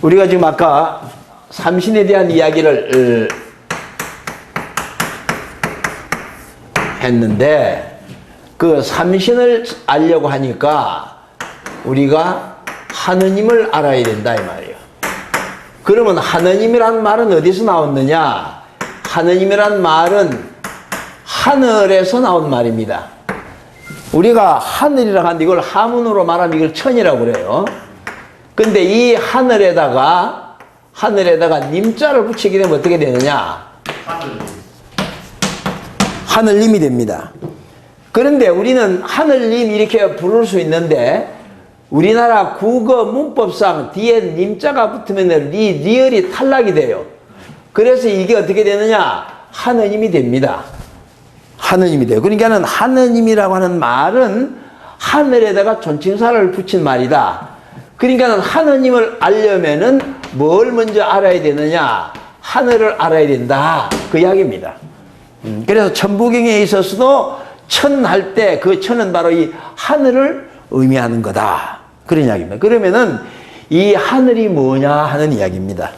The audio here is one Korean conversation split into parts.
우리가 지금 아까 삼신에 대한 이야기를 했는데 그 삼신을 알려고 하니까 우리가 하느님을 알아야 된다 이 말이에요. 그러면 하느님이란 말은 어디서 나왔느냐? 하느님이란 말은 하늘에서 나온 말입니다. 우리가 하늘이라고 하는데 이걸 하문으로 말하면 이걸 천이라고 그래요. 근데 이 하늘에다가 님자를 붙이게 되면 어떻게 되느냐? 하늘님이 됩니다. 그런데 우리는 하늘님 이렇게 부를 수 있는데 우리나라 국어 문법상 뒤에 님자가 붙으면 리얼이 탈락이 돼요. 그래서 이게 어떻게 되느냐? 하느님이 됩니다. 하느님이 돼요. 그러니까는 하느님이라고 하는 말은 하늘에다가 존칭사를 붙인 말이다. 그러니까 하느님을 알려면은 뭘 먼저 알아야 되느냐? 하늘을 알아야 된다. 그 이야기입니다. 그래서 천부경에 있어서도 천 할 때 그 천은 바로 이 하늘을 의미하는 거다. 그런 이야기입니다. 그러면은 이 하늘이 뭐냐 하는 이야기입니다.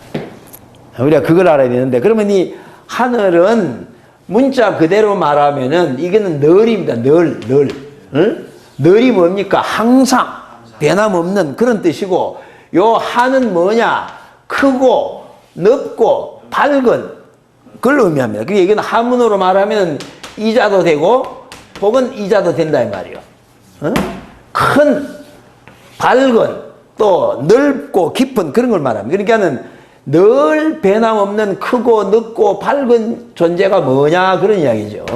우리가 그걸 알아야 되는데 그러면 이 하늘은 문자 그대로 말하면은 이거는 널입니다. 널. 응? 널이 뭡니까? 항상. 변함없는 그런 뜻이고 요 하는 뭐냐? 크고 넓고 밝은 그걸 의미합니다. 그게 이건 하문으로 말하면 이자도 되고 혹은 이자도 된다 이 말이에요. 어? 큰 밝은 또 넓고 깊은 그런 걸 말합니다. 그러니까는 늘 변함없는 크고 넓고 밝은 존재가 뭐냐 그런 이야기죠.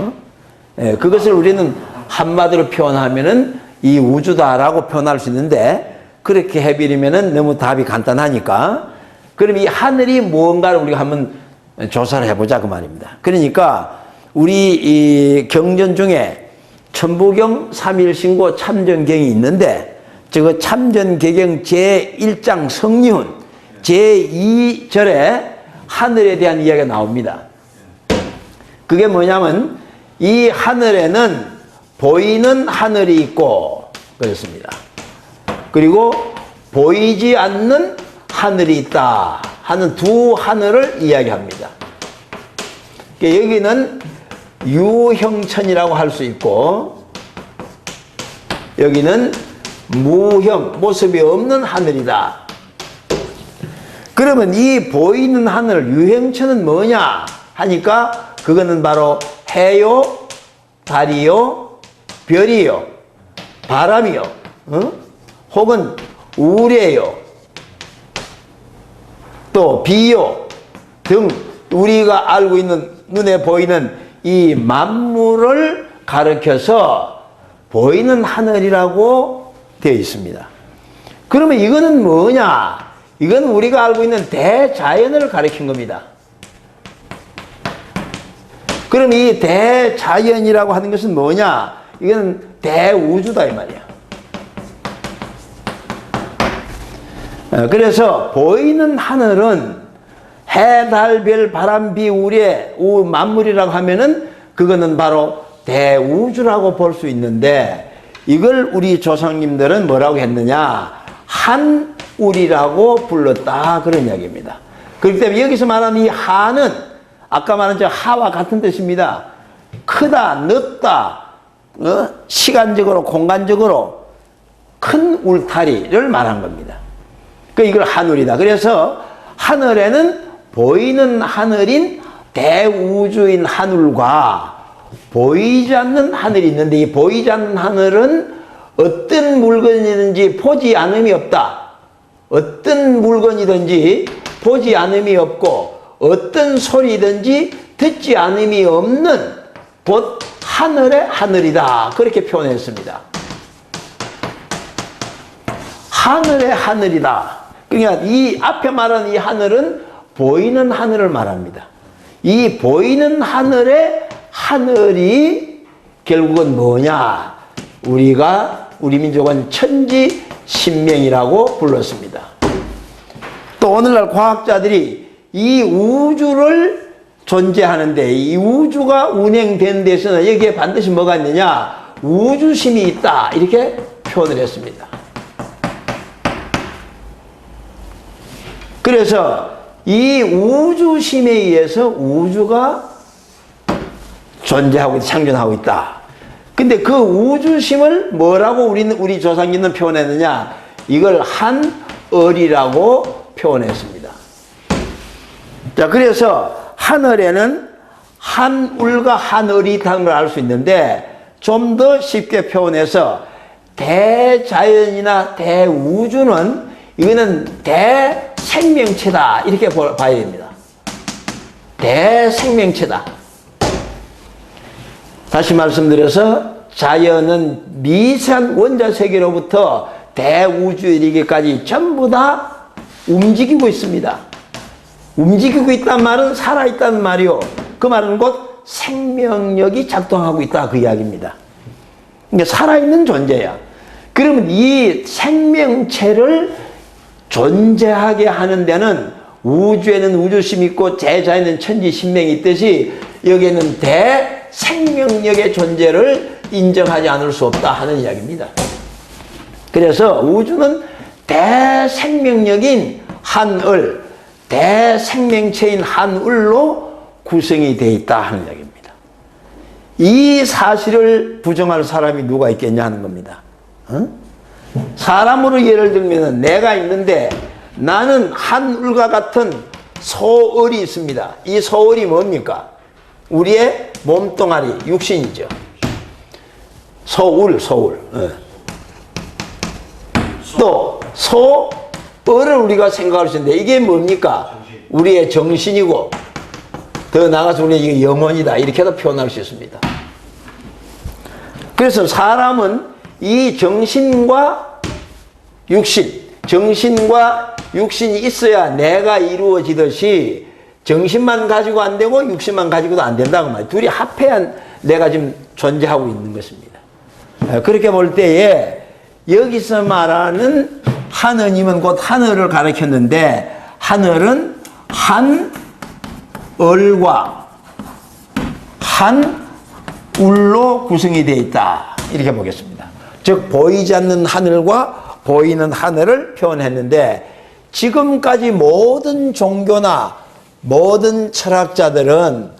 예, 그것을 우리는 한마디로 표현하면은 이 우주다라고 표현할 수 있는데 그렇게 해버리면은 너무 답이 간단하니까 그럼 이 하늘이 뭔가를 우리가 한번 조사를 해보자 그 말입니다. 그러니까 우리 이 경전 중에 천부경, 삼일신고, 참전경이 있는데 저 참전경경 제1장 성리훈 제2절에 하늘에 대한 이야기가 나옵니다. 그게 뭐냐면 이 하늘에는 보이는 하늘이 있고 그렇습니다. 그리고 보이지 않는 하늘이 있다 하는 두 하늘을 이야기합니다. 여기는 유형천이라고 할 수 있고 여기는 무형, 모습이 없는 하늘이다. 그러면 이 보이는 하늘, 유형천은 뭐냐 하니까 그거는 바로 해요, 달이요, 별이요, 바람이요, 혹은 우레요, 또 비요 등 우리가 알고 있는 눈에 보이는 이 만물을 가리켜서 보이는 하늘이라고 되어 있습니다. 그러면 이거는 뭐냐? 이건 우리가 알고 있는 대자연을 가리킨 겁니다. 그럼 이 대자연이라고 하는 것은 뭐냐? 이건 대우주다 이 말이야. 그래서 보이는 하늘은 해, 달, 별, 바람, 비, 우레, 만물이라고 하면은 그거는 바로 대우주라고 볼 수 있는데 이걸 우리 조상님들은 뭐라고 했느냐? 한울이라고 불렀다 그런 이야기입니다. 그렇기 때문에 여기서 말하는 이 하는 아까 말한 저 하와 같은 뜻입니다. 크다, 넓다, 시간적으로, 공간적으로 큰 울타리를 말한 겁니다. 이걸 한울이다. 그래서 하늘에는 보이는 하늘인 대우주인 하늘과 보이지 않는 하늘이 있는데 이 보이지 않는 하늘은 어떤 물건이든지 보지 않음이 없다. 어떤 물건이든지 보지 않음이 없고 어떤 소리든지 듣지 않음이 없는 곧 하늘의 하늘이다. 그렇게 표현했습니다. 하늘의 하늘이다. 그러니까 이 앞에 말하는 이 하늘은 보이는 하늘을 말합니다. 이 보이는 하늘의 하늘이 결국은 뭐냐? 우리 민족은 천지신명이라고 불렀습니다. 또 오늘날 과학자들이 이 우주를 존재하는데 이 우주가 운행되는 데서는 여기에 반드시 뭐가 있느냐? 우주심이 있다. 이렇게 표현을 했습니다. 그래서 이 우주심에 의해서 우주가 존재하고 창존하고 있다. 근데 그 우주심을 뭐라고 우리 조상님은 표현했느냐? 이걸 한을이라고 표현했습니다. 자, 그래서 하늘에는 한울과 한을이 있다는 걸 알 수 있는데 좀 더 쉽게 표현해서 대자연이나 대우주는 이거는 대생명체다 이렇게 봐야 됩니다. 대생명체다. 다시 말씀드려서 자연은 미세한 원자 세계로부터 대우주에 이르기까지 전부 다 움직이고 있습니다. 움직이고 있다는 말은 살아있다는 말이요. 그 말은 곧 생명력이 작동하고 있다 그 이야기입니다. 그러니까 살아있는 존재야. 그러면 이 생명체를 존재하게 하는 데는 우주에는 우주심이 있고 제자에는 천지신명이 있듯이 여기에는 대생명력의 존재를 인정하지 않을 수 없다 하는 이야기입니다. 그래서 우주는 대생명력인 한을, 대생명체인 한울로 구성이 되어 있다 하는 이야기입니다. 이 사실을 부정할 사람이 누가 있겠냐 하는 겁니다. 사람으로 예를 들면 내가 있는데 나는 한울과 같은 소을이 있습니다. 이 소을이 뭡니까? 우리의 몸뚱아리, 육신이죠. 소울. 또 소을을 우리가 생각할 수 있는데 이게 뭡니까? 우리의 정신이고 더 나아가서 우리의 영혼이다 이렇게도 표현할 수 있습니다. 그래서 사람은 이 정신과 정신과 육신이 있어야 내가 이루어지듯이 정신만 가지고 안 되고 육신만 가지고도 안 된다고 말이에요. 둘이 합해야 내가 지금 존재하고 있는 것입니다. 그렇게 볼 때에 여기서 말하는 하느님은 곧 하늘을 가리켰는데 하늘은 한을과 한울로 구성이 되어 있다 이렇게 보겠습니다. 즉 보이지 않는 하늘과 보이는 하늘을 표현했는데 지금까지 모든 종교나 모든 철학자들은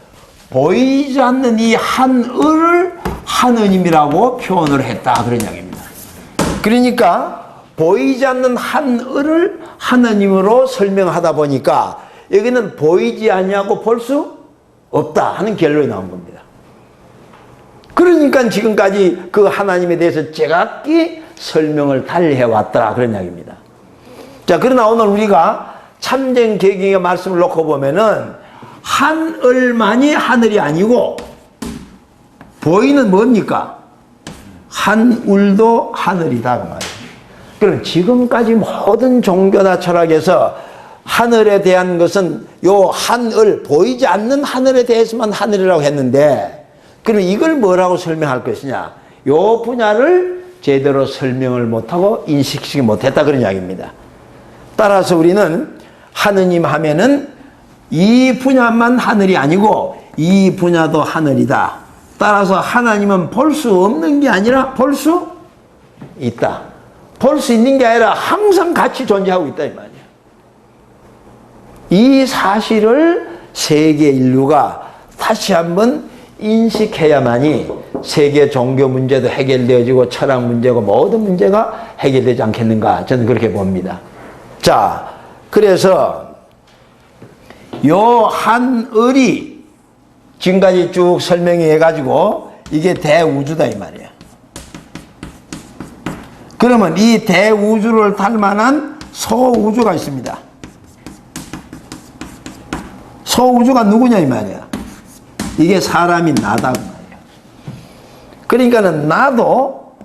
보이지 않는 이 한을을 하느님이라고 표현을 했다 그런 이야기입니다. 그러니까 보이지 않는 한을을 하느님으로 설명하다 보니까 여기는 보이지 않냐고 볼 수 없다 하는 결론이 나온 겁니다. 그러니까 지금까지 그 하나님에 대해서 제각기 설명을 달리해왔더라 그런 이야기입니다. 자, 그러나 오늘 우리가 참쟁개경의 말씀을 놓고 보면은 한을만이 하늘이 아니고 보이는 뭡니까? 한울도 하늘이다 그 말이에요. 그럼 지금까지 모든 종교나 철학에서 하늘에 대한 것은 요 한을, 보이지 않는 하늘에 대해서만 하늘이라고 했는데 그럼 이걸 뭐라고 설명할 것이냐? 요 분야를 제대로 설명을 못하고 인식시키지 못했다 그런 이야기입니다. 따라서 우리는 하느님 하면은 이 분야만 하늘이 아니고 이 분야도 하늘이다. 따라서 하나님은 볼 수 없는 게 아니라 볼 수 있다. 볼 수 있는 게 아니라 항상 같이 존재하고 있다 이 말이야. 이 사실을 세계 인류가 다시 한번 인식해야만이 세계 종교 문제도 해결되어지고 철학 문제고 모든 문제가 해결되지 않겠는가 저는 그렇게 봅니다. 자, 그래서 요 한을이 지금까지 쭉 설명해 가지고 이게 대우주다 이 말이야. 그러면 이 대우주를 닮아난 소우주가 있습니다. 소우주가 누구냐 이 말이야. 이게 사람인 나다 그 말이야. 그러니까는 나도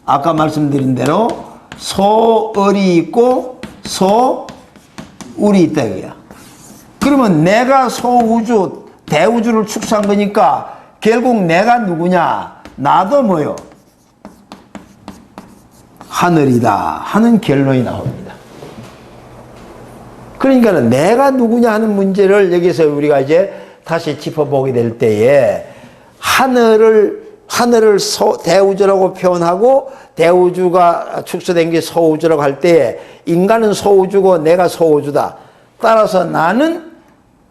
아까 말씀드린 대로 소을이 있고 소울이 있다 이거야. 그러면 내가 소우주 대우주를 축소한 거니까 결국 내가 누구냐? 나도 뭐요? 하늘이다 하는 결론이 나옵니다. 그러니까는 내가 누구냐 하는 문제를 여기서 우리가 이제 다시 짚어보게 될 때에 하늘을 대우주라고 표현하고 대우주가 축소된 게 소우주라고 할 때에 인간은 소우주고 내가 소우주다. 따라서 나는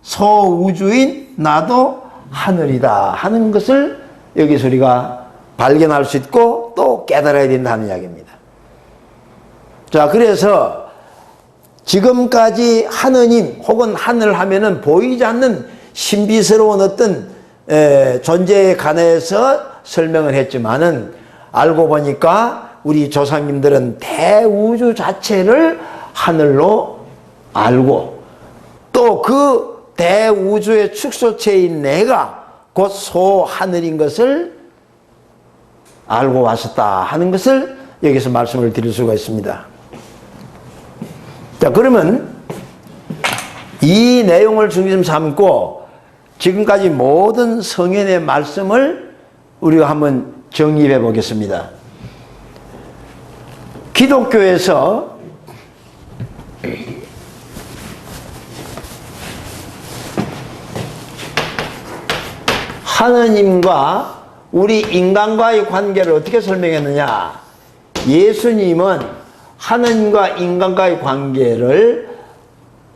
소우주인 나도 하늘이다 하는 것을 여기서 우리가 발견할 수 있고 또 깨달아야 된다는 이야기입니다. 자, 그래서 지금까지 하느님 혹은 하늘 하면은 보이지 않는 신비스러운 어떤 존재에 관해서 설명을 했지만은 알고 보니까 우리 조상님들은 대우주 자체를 하늘로 알고 또 그 대우주의 축소체인 내가 곧 소하늘인 것을 알고 왔었다 하는 것을 여기서 말씀을 드릴 수가 있습니다. 자, 그러면 이 내용을 중심 삼고 지금까지 모든 성현의 말씀을 우리가 한번 정리해 보겠습니다. 기독교에서 하느님과 우리 인간과의 관계를 어떻게 설명했느냐? 예수님은 하느님과 인간과의 관계를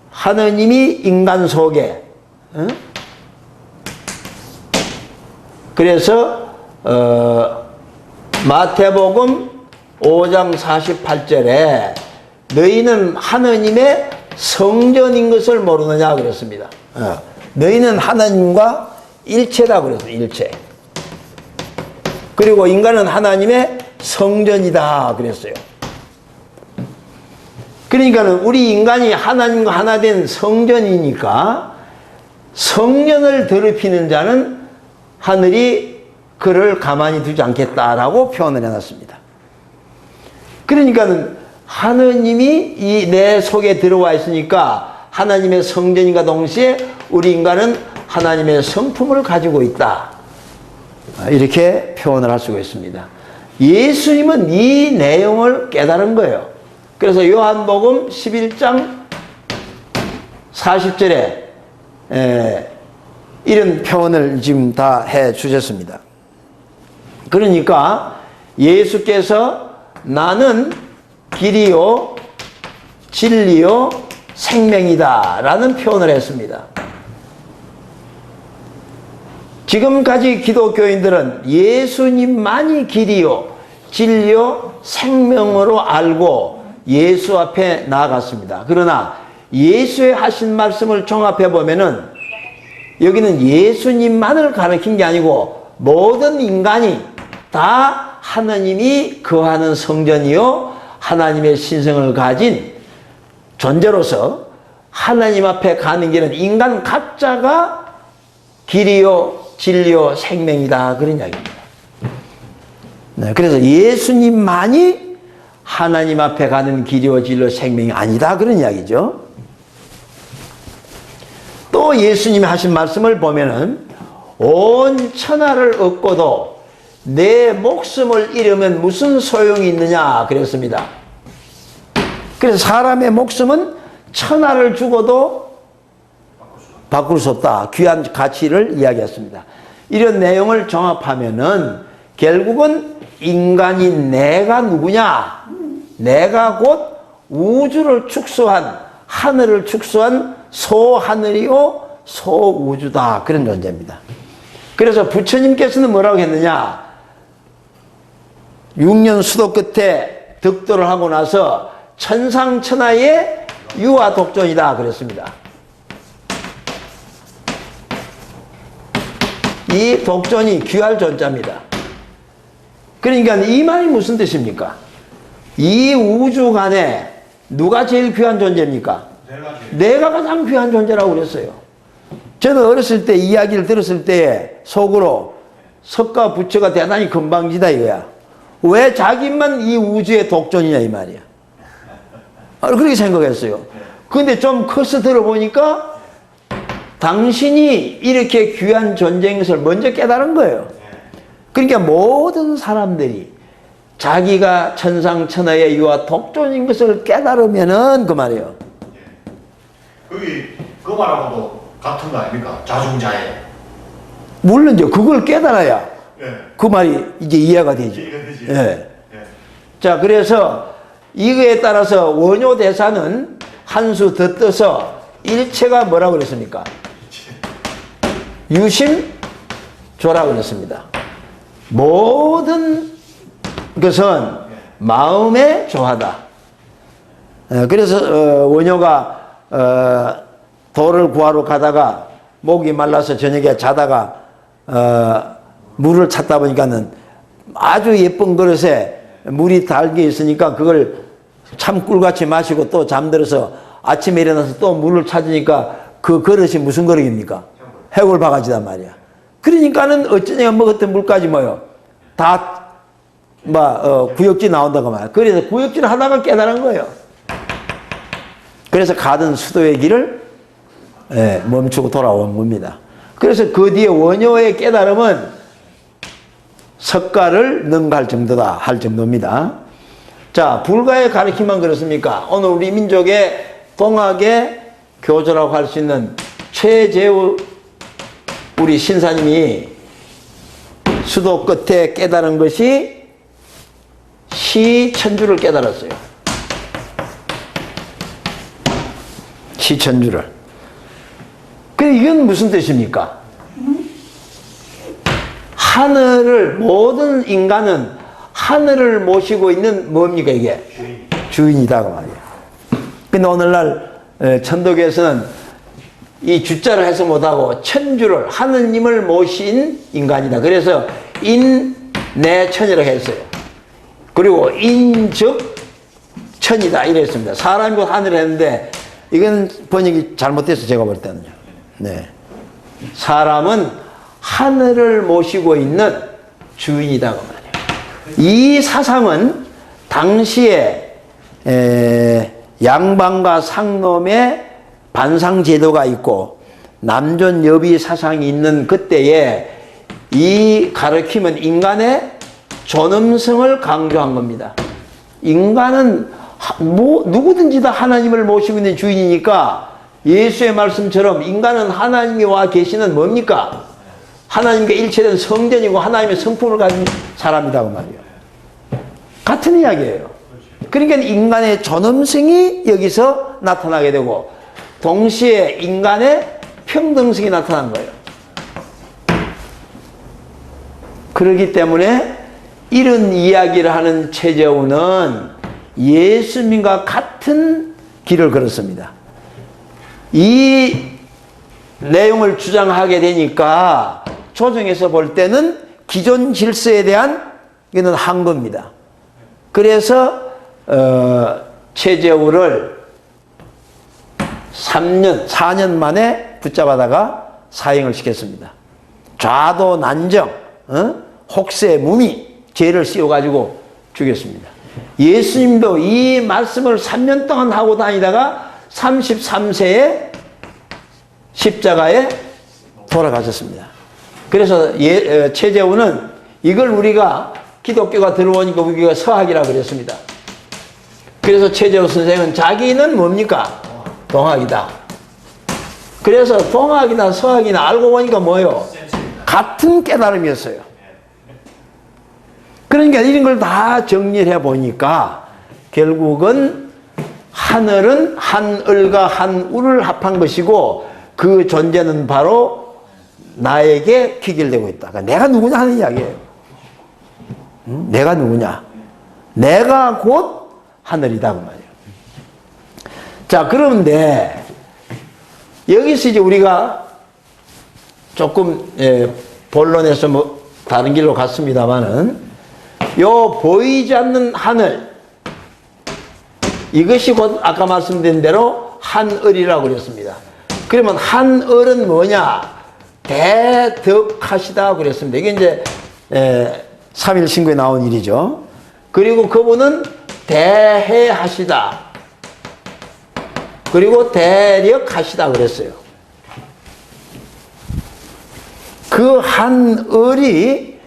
하느님이 인간 속에 그래서 마태복음 5장 48절에 너희는 하느님의 성전인 것을 모르느냐 그랬습니다. 너희는 하나님과 일체다 그랬어요. 일체. 그리고 인간은 하나님의 성전이다 그랬어요. 그러니까는 우리 인간이 하나님과 하나 된 성전이니까 성전을 더럽히는 자는 하늘이 그를 가만히 두지 않겠다라고 표현을 해놨습니다. 그러니까는 하느님이 이 내 속에 들어와 있으니까 하나님의 성전인과 동시에 우리 인간은 하나님의 성품을 가지고 있다. 이렇게 표현을 할 수가 있습니다. 예수님은 이 내용을 깨달은 거예요. 그래서 요한복음 11장 40절에 이런 표현을 지금 다 해 주셨습니다. 그러니까 예수께서 나는 길이요 진리요 생명이다 라는 표현을 했습니다. 지금까지 기독교인들은 예수님만이 길이요 진리요 생명으로 알고 예수 앞에 나아갔습니다. 그러나 예수의 하신 말씀을 종합해 보면은 여기는 예수님만을 가리킨 게 아니고 모든 인간이 다 하나님이 거하는 성전이요 하나님의 신성을 가진 존재로서 하나님 앞에 가는 길은 인간 각자가 길이요 진리요 생명이다 그런 이야기입니다. 네, 그래서 예수님만이 하나님 앞에 가는 길이요 진리요 생명이 아니다 그런 이야기죠. 또 예수님이 하신 말씀을 보면은 온 천하를 얻고도 내 목숨을 잃으면 무슨 소용이 있느냐 그랬습니다. 그래서 사람의 목숨은 천하를 주고도 바꿀 수 없다. 귀한 가치를 이야기했습니다. 이런 내용을 종합하면은 결국은 인간인 내가 누구냐? 내가 곧 우주를 축소한 하늘을 축소한 소하늘이요 소우주다 그런 존재입니다. 그래서 부처님께서는 뭐라고 했느냐? 6년 수도 끝에 득도를 하고 나서 천상천하의 유아 독존이다 그랬습니다. 이 독존이 귀할 존자입니다. 그러니까 이 말이 무슨 뜻입니까? 이 우주간에 누가 제일 귀한 존재입니까? 내가 가장 귀한 존재라고 그랬어요. 저는 어렸을 때 이야기를 들었을 때 속으로 석가 부처가 대단히 건방지다 이거야. 왜 자기만 이 우주의 독존이냐 이 말이야. 그렇게 생각했어요. 근데 좀 커서 들어보니까 당신이 이렇게 귀한 존재인 것을 먼저 깨달은 거예요. 그러니까 모든 사람들이 자기가 천상천하의 유아 독존인 것을 깨달으면은 그 말이에요. 그 말하고도 같은 거 아닙니까? 자중자애. 물론 이제 그걸 깨달아야 예. 그 말이 이제 이해가 되지. 이해가 되지. 예. 예. 자, 그래서 이거에 따라서 원효 대사는 한 수 더 떠서 일체가 뭐라고 그랬습니까? 유심조라고 그랬습니다. 모든 것은 마음에 조하다. 그래서 원효가 돌을 구하러 가다가 목이 말라서 저녁에 자다가 물을 찾다 보니까는 아주 예쁜 그릇에 물이 달게 있으니까 그걸 참 꿀같이 마시고 또 잠들어서 아침에 일어나서 또 물을 찾으니까 그 그릇이 무슨 그릇입니까? 해골 바가지단 말이야. 그러니까는 어쩌냐 먹었던 물까지 뭐요? 다 구역질 나온다고 말이야. 그래서 구역질 하다가 깨달은 거예요. 그래서 가던 수도의 길을 멈추고 돌아온 겁니다. 그래서 그 뒤에 원효의 깨달음은 석가를 능가할 정도다 할 정도입니다. 자, 불가의 가르침만 그렇습니까? 오늘 우리 민족의 동학의 교조라고 할 수 있는 최재우 우리 신사님이 수도 끝에 깨달은 것이 시천주를 깨달았어요. 시천주를. 근데 이건 무슨 뜻입니까? 하늘을, 모든 인간은 하늘을 모시고 있는 뭡니까 이게? 주인이다 그 말이에요. 근데 오늘날 천도교에서는 이 주자를 해서 못하고 천주를, 하느님을 모신 인간이다. 그래서 인내천이라고 했어요. 그리고 인즉천이다 이랬습니다. 사람이 곧 하늘을 했는데 이건 번역이 잘못돼서 제가 볼 때는요. 네. 사람은 하늘을 모시고 있는 주인이다 그 말이에요. 이 사상은 당시에 양반과 상놈의 반상제도가 있고 남존여비 사상이 있는 그때에 이 가르침은 인간의 존엄성을 강조한 겁니다. 인간은 누구든지 다 하나님을 모시고 있는 주인이니까 예수의 말씀처럼 인간은 하나님이 와 계시는 뭡니까? 하나님과 일체된 성전이고 하나님의 성품을 가진 사람이다 그 말이에요. 같은 이야기예요. 그러니까 인간의 존엄성이 여기서 나타나게 되고 동시에 인간의 평등성이 나타난 거예요. 그렇기 때문에 이런 이야기를 하는 최재우는 예수님과 같은 길을 걸었습니다. 이 내용을 주장하게 되니까 조정에서 볼 때는 기존 질서에 대한 이거는 항거입니다. 그래서 최재우를 4년 만에 붙잡아다가 사형을 시켰습니다. 좌도 난정, 혹세 무미 죄를 씌워가지고 죽였습니다. 예수님도 이 말씀을 3년 동안 하고 다니다가 33세에 십자가에 돌아가셨습니다. 그래서 최재우는 이걸 우리가 기독교가 들어오니까 우리가 서학이라고 그랬습니다. 그래서 최재우 선생은 자기는 뭡니까? 동학이다. 그래서 동학이나 서학이나 알고 보니까 뭐예요? 같은 깨달음이었어요. 그러니까 이런 걸 다 정리를 해보니까 결국은 하늘은 한을과 한우를 합한 것이고 그 존재는 바로 나에게 귀결되고 있다. 그러니까 내가 누구냐 하는 이야기예요. 내가 누구냐? 내가 곧 하늘이다 그 말이에요. 자, 그런데 여기서 이제 우리가 조금 본론에서 뭐 다른 길로 갔습니다만은 요 보이지 않는 하늘, 이것이 곧 아까 말씀드린 대로 한을이라고 그랬습니다. 그러면 한을은 뭐냐? 대덕하시다 그랬습니다. 이게 이제 3일 신구에 나온 일이죠. 그리고 그분은 대해하시다. 그리고 대력하시다 그랬어요. 그 한을이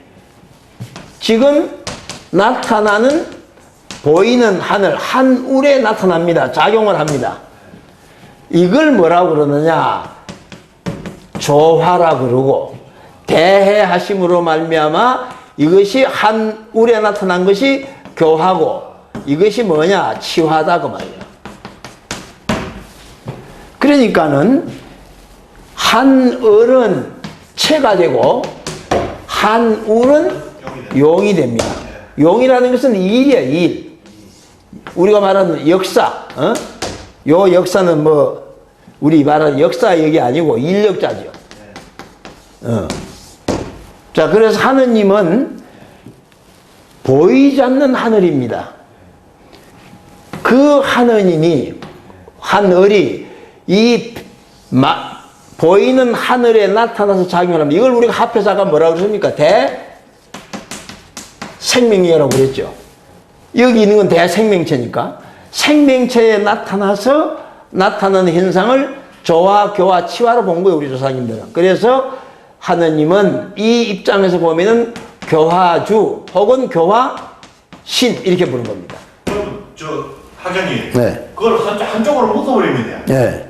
지금 나타나는 보이는 하늘, 한울에 나타납니다. 작용을 합니다. 이걸 뭐라고 그러느냐? 조화라 그러고 대해하심으로 말미암아 이것이 한울에 나타난 것이 교하고 이것이 뭐냐? 치화다 그 말이에요. 그러니까는 한 을은 채가 되고 한 울은 용이 됩니다. 용이라는 것은 일이야, 일. 우리가 말하는 역사, 요 역사는 뭐 우리 말하는 역사 얘기 아니고 인력자죠. 자, 그래서 하느님은 보이지 않는 하늘입니다. 그 하느님이 하늘이 이 보이는 하늘에 나타나서 작용하면 이걸 우리가 합해서가 뭐라고 그러십니까? 대생명이라고 그랬죠. 여기 있는 건 대생명체니까 생명체에 나타나서 나타나는 현상을 조화, 교화, 치화로 본 거예요, 우리 조상님들은. 그래서 하느님은 이 입장에서 보면은 교화주 혹은 교화신 이렇게 부른 겁니다. 그럼 저 학장님, 네. 그걸 한쪽으로 묶어버리면 돼요. 네.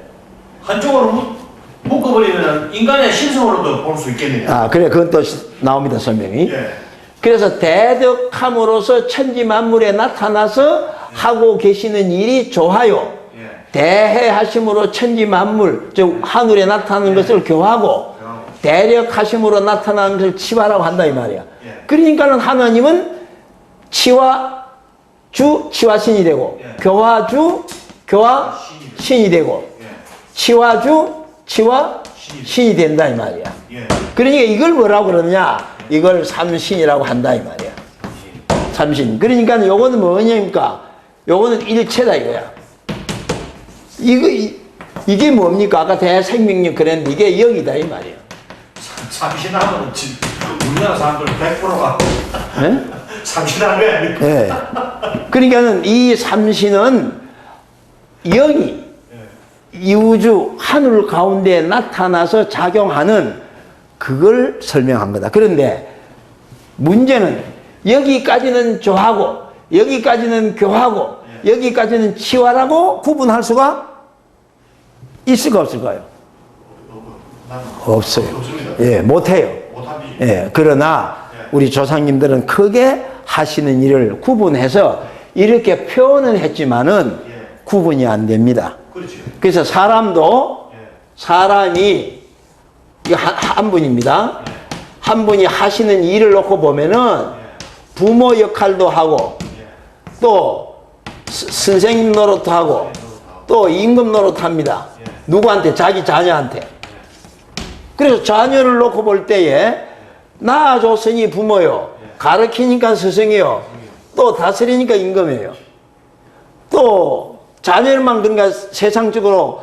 한쪽으로 묶어버리면 인간의 신성으로도 볼 수 있겠네요. 아, 그래, 그건 또 나옵니다, 설명이. 예. 그래서 대덕함으로써 천지 만물에 나타나서 하고 계시는 일이 조화요. 예. 대해하심으로 천지 만물, 즉 하늘에 나타나는 것을 교하고 대력하심으로 나타나는 것을 치화라고 한다 이 말이야. 예. 그러니까는 하나님은 치화주, 치화신이 되고 교화주, 교화신이 되고 치화주, 치화신이 된다 이 말이야. 예. 그러니까 이걸 뭐라고 그러느냐? 이걸 삼신이라고 한다 이 말이야. 삼신. 그러니까 요거는 뭐냐니까? 요거는 일체다 이거야. 이게 뭡니까? 아까 대생명력 그랬는데 이게 영이다 이 말이야. 삼신하면 우리나라 사람들 100%가 네? 삼신한 거 아닙니까? 네. 그러니까는 이 삼신은 영이 이 우주 하늘 가운데 나타나서 작용하는 그걸 설명한 거다. 그런데 문제는 여기까지는 조하고 여기까지는 교하고 여기까지는 치화라고 구분할 수가 있을까 없을까요? 없어요. 없습니다. 예, 못해요. 못합니다. 예, 그러나 우리 조상님들은 크게 하시는 일을 구분해서 이렇게 표현을 했지만은 구분이 안 됩니다. 그렇죠. 그래서 사람이 이거 한 분입니다. 한 분이 하시는 일을 놓고 보면은 부모 역할도 하고 또 선생님 노릇도 하고 또 임금 노릇 합니다. 누구한테? 자기 자녀한테. 그래서 자녀를 놓고 볼 때에 낳아줬으니 부모요. 가르치니까 스승이요. 또 다스리니까 임금이에요. 또 자녀만 그러니까 세상적으로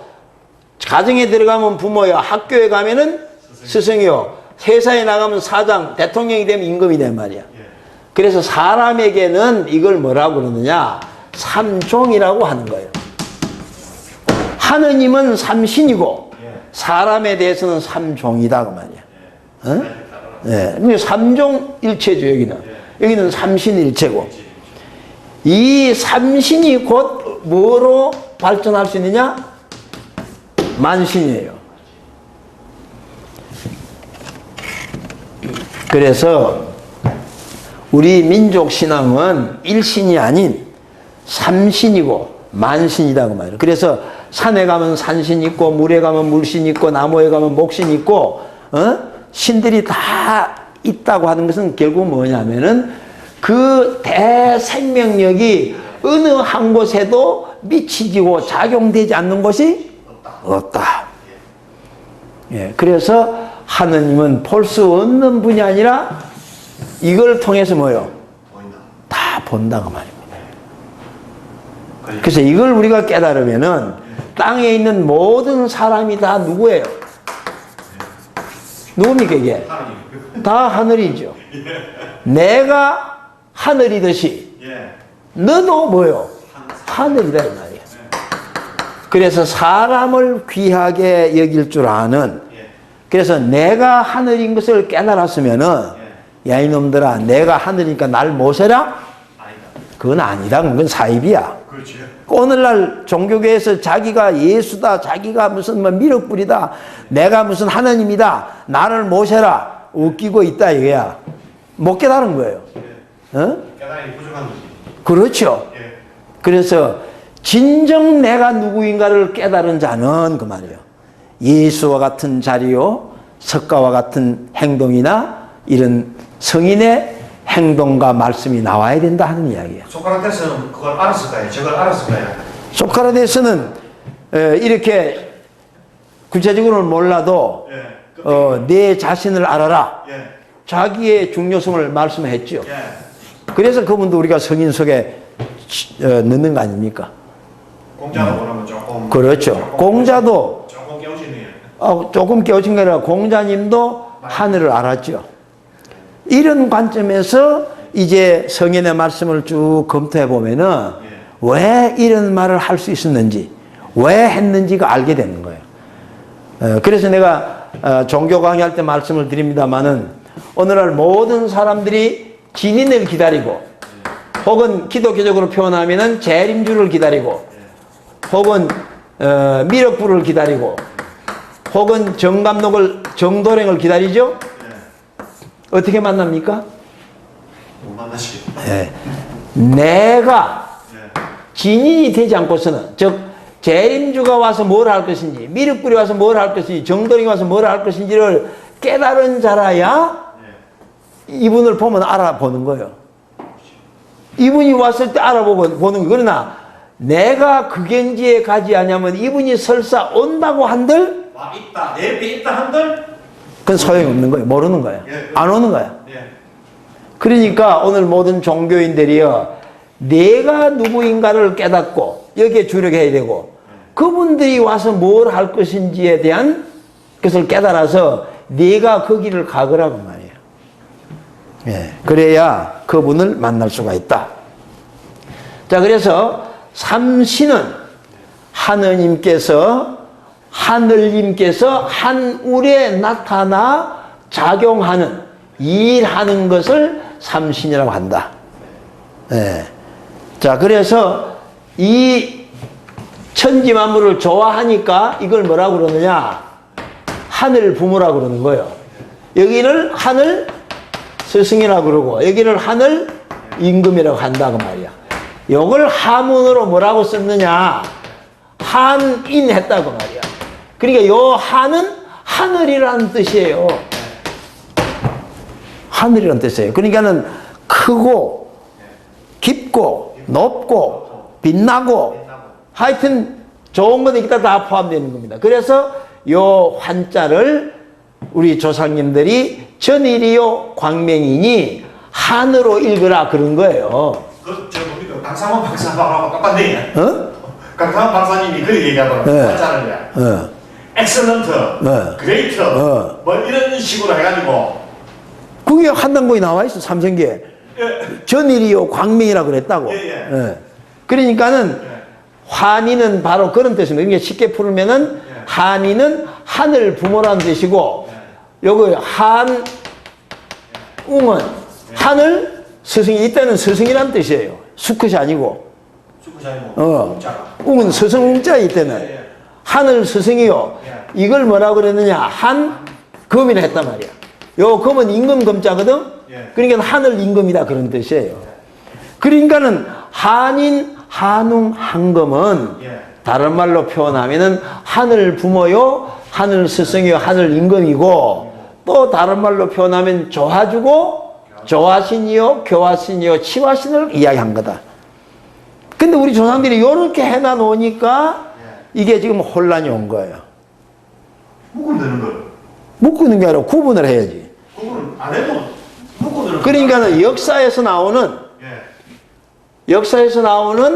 가정에 들어가면 부모요. 학교에 가면은 스승이요. 회사에 나가면 사장, 대통령이 되면 임금이 된 말이야. 그래서 사람에게는 이걸 뭐라고 그러느냐? 삼종이라고 하는 거예요. 하느님은 삼신이고 사람에 대해서는 삼종이다 그 말이야. 어? 네. 근데 삼종일체죠 여기는. 여기는 삼신일체고. 이 삼신이 곧 뭐로 발전할 수 있느냐? 만신이에요. 그래서 우리 민족 신앙은 일신이 아닌 삼신이고 만신이다 그 말이에요. 그래서 산에 가면 산신 있고 물에 가면 물신 있고 나무에 가면 목신 있고 신들이 다 있다고 하는 것은 결국 뭐냐면은 그 대생명력이 어느 한 곳에도 미치지고 작용되지 않는 곳이 없다. 예, 그래서 하느님은 볼 수 없는 분이 아니라 이걸 통해서 뭐요? 다 본다고 말입니다. 그래서 이걸 우리가 깨달으면은 땅에 있는 모든 사람이 다 누구예요? 누굽니까 이게? 다 하늘이죠. 내가 하늘이듯이 너도 뭐요? 하늘이다 이 말이야. 그래서 사람을 귀하게 여길 줄 아는, 그래서 내가 하늘인 것을 깨달았으면은 야 이놈들아 내가 하늘이니까 날 모셔라? 그건 아니다. 그건 사입이야. 그렇죠. 오늘날 종교계에서 자기가 예수다, 자기가 무슨 뭐 미륵불이다, 내가 무슨 하느님이다, 나를 모셔라 웃기고 있다 이거야. 못 깨달은 거예요. 어? 깨달음이 부족한 거지. 그렇죠. 그래서 진정 내가 누구인가를 깨달은 자는 그 말이에요. 예수와 같은 자리요, 석가와 같은 행동이나 이런 성인의 행동과 말씀이 나와야 된다 하는 이야기예요. 소크라테스는 그걸 알았을까요? 저걸 알았을까요? 소크라테스는 이렇게 구체적으로는 몰라도 예. 내 자신을 알아라. 예. 자기의 중요성을 말씀했죠. 예. 그래서 그분도 우리가 성인석에 넣는 거 아닙니까? 공자도 보면 조금. 그렇죠. 공자도 조금 깨우치네요. 조금 깨우친 게 아니라 공자님도 하늘을 알았죠. 이런 관점에서 이제 성인의 말씀을 쭉 검토해 보면은 왜 이런 말을 할 수 있었는지, 왜 했는지가 알게 되는 거예요. 그래서 내가 종교 강의할 때 말씀을 드립니다마는 오늘날 모든 사람들이 진인을 기다리고 혹은 기독교적으로 표현하면은 재림주를 기다리고 혹은 미륵불을 기다리고 혹은 정도령을 기다리죠. 어떻게 만납니까? 못 만나시. 내가 진인이 되지 않고서는, 즉 재림주가 와서 뭘 할 것인지, 미륵불이 와서 뭘 할 것인지, 정도령이 와서 뭘 할 것인지를 깨달은 자라야 이분을 보면 알아보는 거예요. 이분이 왔을 때 알아보는 거예요. 그러나 내가 극연지에 가지 않으면 이분이 설사 온다고 한들 와 있다. 내 옆에 있다 한들. 그건 소용이 없는 거예요. 모르는 거예요. 안 오는 거예요. 예. 그러니까 오늘 모든 종교인들이요, 내가 누구인가를 깨닫고 여기에 주력해야 되고 그분들이 와서 뭘 할 것인지에 대한 것을 깨달아서 내가 그 길을 가거라고 말이에요. 예, 그래야 그분을 만날 수가 있다. 자, 그래서 삼신은 하느님께서 하늘님께서 한울에 나타나 작용하는, 일하는 것을 삼신이라고 한다. 예. 자, 그래서 이 천지만물을 좋아하니까 이걸 뭐라고 그러느냐? 하늘 부모라고 그러는 거예요. 여기를 하늘 스승이라고 그러고 여기를 하늘 임금이라고 한다고 말이야. 이걸 한문으로 뭐라고 썼느냐? 한인했다고 말이야. 그러니까 요 한은 하늘이라는 뜻이에요. 하늘이라는 뜻이에요. 그러니까는 크고 깊고 높고 빛나고 하여튼 좋은 건 여기다 다 포함되는 겁니다. 그래서 요 한자를 우리 조상님들이 전일이요 광명이니 한으로 읽으라 그런 거예요. 저 우리도 강상원 박사하고 똑같네요. 어? 강상원 박사님이 그렇게 얘기하더라고요. 한자를 엑셀런트, 그레이트, 뭐 이런 식으로 해가지고. 그게 한당고에 나와 있어, 삼성기에. 전일이요 광명이라 그랬다고. 그러니까는 환희는 바로 그런 뜻입니다. 그러니까 쉽게 풀면은 한희는 하늘 부모라는 뜻이고, 요거 한웅은 하늘 스승이 있다는 스승이라는 뜻이에요. 수컷이 아니고. 웅은 스승자에 있다는 하늘 스승이요. 이걸 뭐라고 그랬느냐? 한금이라 했단 말이야. 요 금은 임금 금자거든. 그러니까 하늘 임금이다 그런 뜻이에요. 그러니까는 한인, 한웅, 한금은 다른 말로 표현하면은 하늘 부모요, 하늘 스승이요, 하늘 임금이고, 또 다른 말로 표현하면 조화주고, 조화신이요, 교화신이요, 치화신을 이야기한 거다. 근데 우리 조상들이 이렇게 해놔 놓으니까 이게 지금 혼란이 온 거예요. 묶으면 되는 거예요. 묶는 게 아니라 구분을 해야지. 구분을 안 해도 묶으면 그러니까는 역사에서 나오는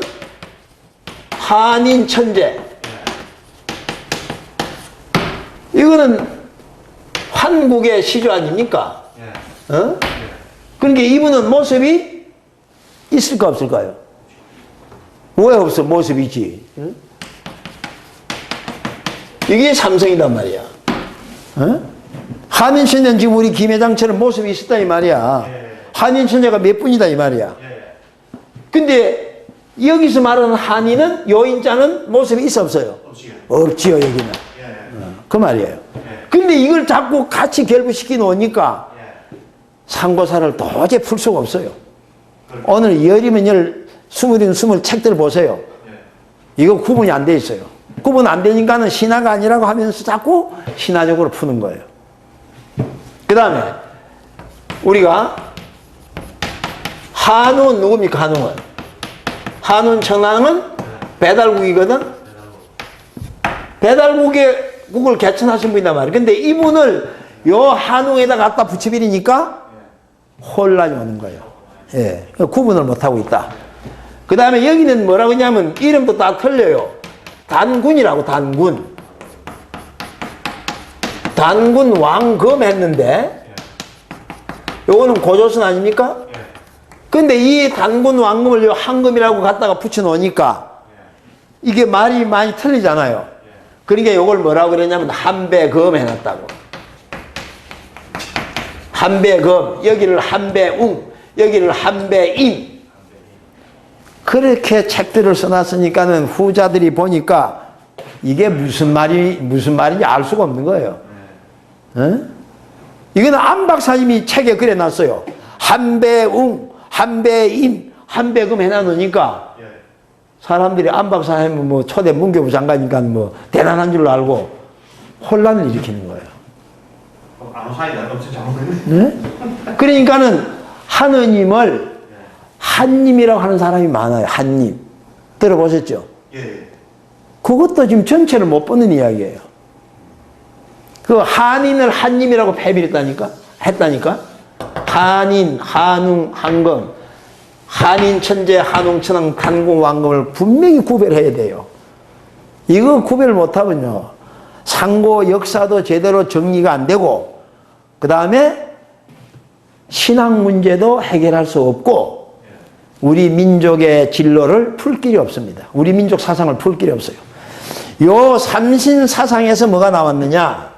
한인 천재. 이거는 한국의 시조 아닙니까? 어? 그러니까 이분은 모습이 있을까 없을까요? 왜 없어? 모습이 있지. 응? 이게 삼성이단 말이야. 어? 한인 천재는 지금 우리 김 회장처럼 모습이 있었다 이 말이야. 한인 천재가 몇 분이다 이 말이야. 근데 여기서 말하는 한인은 요인자는 모습이 있어 없어요? 없지요 여기는. 그 말이에요. 근데 이걸 자꾸 같이 결부시켜 놓으니까 상고사를 도저히 풀 수가 없어요. 오늘 열이면 열, 스물이면 스물 책들 보세요. 이거 구분이 안 돼 있어요. 구분 안 되니까는 신화가 아니라고 하면서 자꾸 신화적으로 푸는 거예요. 그 다음에 우리가 한우는 누굽니까? 한우는 청량은 배달국이거든. 배달국을 개천하신 분이란 말이에요. 근데 이분을 요 한우에다 갖다 붙여버리니까 혼란이 오는 거예요. 예, 구분을 못하고 있다. 그 다음에 여기는 뭐라고 하냐면 이름도 다 틀려요. 단군이라고, 단군 왕검 했는데 요거는 고조선 아닙니까? 근데 이 단군 왕검을 요 한검이라고 갖다가 붙여 놓으니까 이게 말이 많이 틀리잖아요. 그러니까 요걸 뭐라고 그랬냐면 한배검 해놨다고. 한배검, 여기를 한배웅, 여기를 한배임. 그렇게 책들을 써놨으니까는 후자들이 보니까 이게 무슨 말인지 알 수가 없는 거예요. 이거는 안박사님이 책에 그래 놨어요. 한배웅, 한배임, 한배금 해놔놓으니까 사람들이 안박사님은 뭐 초대 문교부 장관이니까 뭐 대단한 줄로 알고 혼란을 일으키는 거예요. 그러니까는 하느님을 한님이라고 하는 사람이 많아요. 한님. 들어보셨죠? 예. 그것도 지금 전체를 못 보는 이야기예요. 그 한인을 한님이라고 했다니까? 한인, 한웅, 한검, 한인, 천재, 한웅, 천왕, 단군, 왕검을 분명히 구별해야 돼요. 이거 구별 못하면요. 상고 역사도 제대로 정리가 안 되고, 그 다음에 신앙 문제도 해결할 수 없고, 우리 민족의 진로를 풀 길이 없습니다. 우리 민족 사상을 풀 길이 없어요. 요 삼신 사상에서 뭐가 나왔느냐?